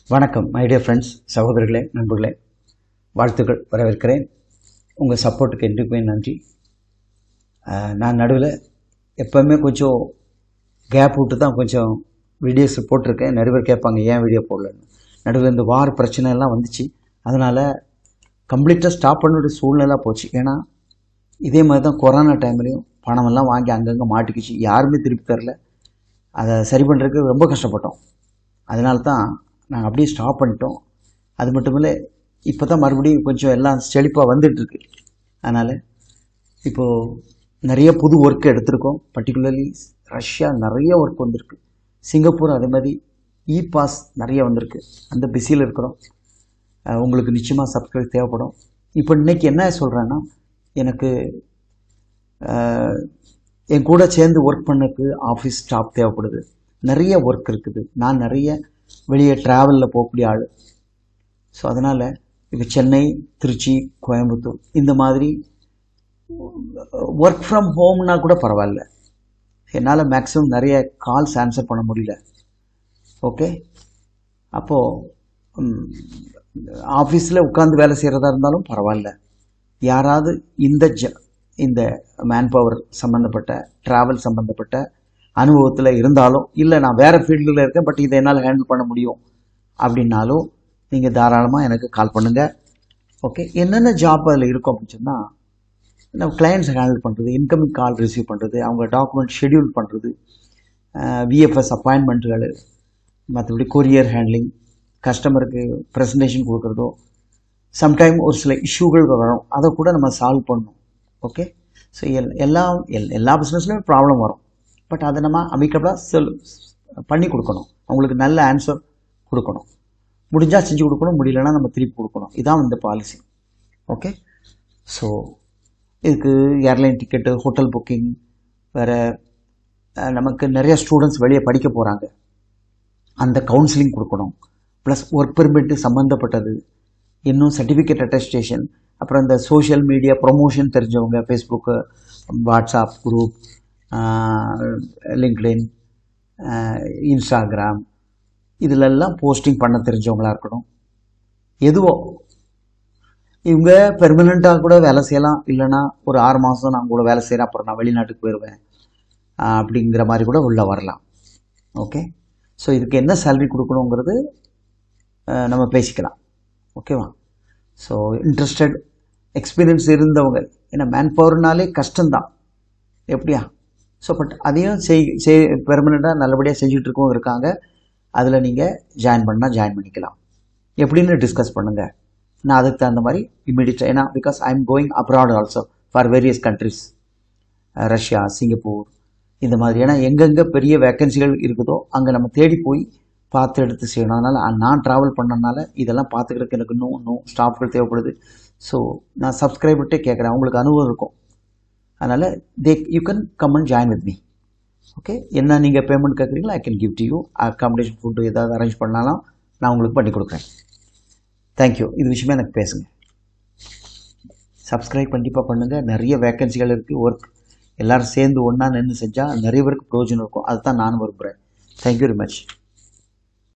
வணக்கம் my dear friends, சகோதரர்களே, நண்பர்களே, வாழ்த்துக்கள், வரவேற்கிறேன். உங்கள் சப்போர்ட்டுக்கு என்றைக்குமே நன்றி. நான் நடுவில் எப்போவுமே கொஞ்சம் கேப் விட்டு தான் கொஞ்சம் வீடியோஸ் போட்டிருக்கேன். நிறைய பேர் கேட்பாங்க ஏன் வீடியோ போடலன்னு. நடுவில் இந்த வார் பிரச்சனை எல்லாம் வந்துச்சு, அதனால் கம்ப்ளீட்டாக ஸ்டாப் பண்ண வேண்டிய சூழ்நிலை போச்சு. ஏன்னா இதே மாதிரி தான் கொரோனா டைம்லேயும் பணமெல்லாம் வாங்கி அங்கங்கே மாட்டிக்கிச்சு, யாருமே திருப்பி தரல. அதை சரி பண்ணுறதுக்கு ரொம்ப கஷ்டப்பட்டோம். அதனால தான் நாங்கள் அப்படியே ஸ்டாப் பண்ணிட்டோம். அது மட்டும் இல்லை, இப்போ தான் மறுபடியும் கொஞ்சம் எல்லாம் செழிப்பாக வந்துட்டுருக்கு. அதனால் இப்போது நிறைய புது ஒர்க் எடுத்திருக்கோம். பர்டிகுலர்லி ரஷ்யா நிறைய ஒர்க் வந்திருக்கு, சிங்கப்பூர் அதே மாதிரி பாஸ் நிறைய வந்திருக்கு. அந்த பிஸியில் இருக்கிறோம். உங்களுக்கு நிச்சயமாக சப்ஸ்கிரைப் தேவைப்படும். இப்போ இன்றைக்கி என்ன சொல்கிறேன்னா, எனக்கு என் கூட சேர்ந்து ஒர்க் பண்ணக்கு ஆஃபீஸ் ஸ்டாஃப் தேவைப்படுது. நிறைய ஒர்க் இருக்குது. நான் நிறைய வெளியே ட்ராவலில் போகக்கூடிய ஆள். ஸோ அதனால் இப்போ சென்னை, திருச்சி, கோயம்புத்தூர் இந்த மாதிரி ஒர்க் ஃப்ரம் ஹோம்னா கூட பரவாயில்ல. என்னால் மேக்ஸிமம் நிறைய கால்ஸ் ஆன்சர் பண்ண முடியல. ஓகே, அப்போது ஆஃபீஸில் உட்காந்து வேலை செய்கிறதா இருந்தாலும் பரவாயில்ல. யாராவது இந்த மேன் பவர் சம்மந்தப்பட்ட, ட்ராவல் சம்மந்தப்பட்ட அனுபவத்தில் இருந்தாலும், இல்லை நான் வேறு ஃபீல்டில் இருக்கேன் பட் இதை என்னால் ஹேண்டில் பண்ண முடியும் அப்படின்னாலும் நீங்கள் தாராளமாக எனக்கு கால் பண்ணுங்கள். ஓகே, என்னென்ன ஜாப் அதில் இருக்கும் அப்படின்னு சொன்னால், நம்ம கிளையண்ட்ஸ் ஹேண்டில் பண்ணுறது, இன்கமிங் கால் ரிசீவ் பண்ணுறது, அவங்க டாக்குமெண்ட் ஷெடியூல் பண்ணுறது, விஎஃப்எஸ் அப்பாயின்மெண்ட்டுகள், மற்றபடி கொரியர் ஹேண்ட்லிங், கஸ்டமருக்கு ப்ரெசன்டேஷன் கொடுக்குறதோ, சம்டைம் ஒரு சில இஷ்யூகள் வரும், அதை கூட நம்ம சால்வ் பண்ணணும். ஓகே, ஸோ எல்லா பிஸ்னஸ்லையும் ப்ராப்ளம் வரும். பட் அதை நம்ம அமிக்கபிளாக பண்ணி கொடுக்கணும். அவங்களுக்கு நல்ல ஆன்சர் கொடுக்கணும். முடிஞ்சால் செஞ்சு கொடுக்கணும், முடியலன்னா நம்ம திருப்பி கொடுக்கணும். இதுதான் இந்த பாலிசி. ஓகே, ஸோ இதுக்கு ஏர்லைன் டிக்கெட்டு, ஹோட்டல் புக்கிங், வேறு நமக்கு நிறைய ஸ்டூடெண்ட்ஸ் வெளியே படிக்க போகிறாங்க, அந்த கவுன்சிலிங் கொடுக்கணும். ப்ளஸ் ஒர்க் பெர்மிட்டு சம்மந்தப்பட்டது, இன்னும் சர்டிஃபிகேட் அட்டஸ்டேஷன், அப்புறம் இந்த சோஷியல் மீடியா ப்ரொமோஷன் தெரிஞ்சவங்க, Facebook, WhatsApp group, LinkedIn, Instagram, இதிலெல்லாம் போஸ்டிங் பண்ண தெரிஞ்சவங்களாக இருக்கணும். எதுவோ இவங்க பெர்மனண்ட்டாக கூட வேலை செய்யலாம், இல்லைனா ஒரு 6 மாதம் நான் கூட வேலை செய்கிறேன், அப்புறம் நான் வெளிநாட்டுக்கு போயிடுவேன் அப்படிங்கிற மாதிரி கூட உள்ளே வரலாம். ஓகே, ஸோ இதுக்கு என்ன சேலரி கொடுக்கணுங்கிறது நம்ம பேசிக்கலாம். ஓகேவா? ஸோ இன்ட்ரெஸ்டட், எக்ஸ்பீரியன்ஸ் இருந்தவங்க, ஏன்னா மேன் பவர்னாலே கஷ்டம்தான், எப்படியா? ஸோ பட் அதையும் பெர்மனெண்ட்டாக நல்லபடியாக செஞ்சுட்டு இருக்கவங்க இருக்காங்க. அதில் நீங்கள் ஜாயின் பண்ணிக்கலாம். எப்படின்னு டிஸ்கஸ் பண்ணுங்கள். நான் அதுக்கு தகுந்த மாதிரி இமீடியட்டாக, ஏன்னா because I am going abroad also for various countries, Russia, Singapore இந்த மாதிரி. ஏன்னா எங்கெங்கே பெரிய வேக்கன்சிகள் இருக்குதோ அங்கே நம்ம தேடி போய் பார்த்து எடுத்து செய்யணும். அதனால் நான் ட்ராவல் பண்ணனால இதெல்லாம் பார்த்துக்கிறதுக்கு எனக்கு இன்னும் ஸ்டாஃப்கள் தேவைப்படுது. ஸோ நான் சப்ஸ்கிரைபர்கிட்டே கேட்குறேன், அவங்களுக்கு அனுபவம் இருக்கும். அதனால் you can come and join with me. Okay, என்ன நீங்கள் பேமெண்ட் கேட்குறீங்களா, I can give to you. Accommodation, food ஏதாவது அரேஞ்ச் பண்ணாலும் நான் உங்களுக்கு பண்ணி கொடுக்குறேன். தேங்க்யூ. இது விஷயமே எனக்கு பேசுங்க. சப்ஸ்கிரைப் கண்டிப்பாக பண்ணுங்கள். நிறைய வேக்கன்சிகள் இருக்குது. ஒர்க் எல்லோரும் சேர்ந்து ஒன்றா நின்று செஞ்சால் நிறைய பேருக்கு பிரயோஜனம் இருக்கும். அதுதான் நான் விரும்புகிறேன். Thank you very much.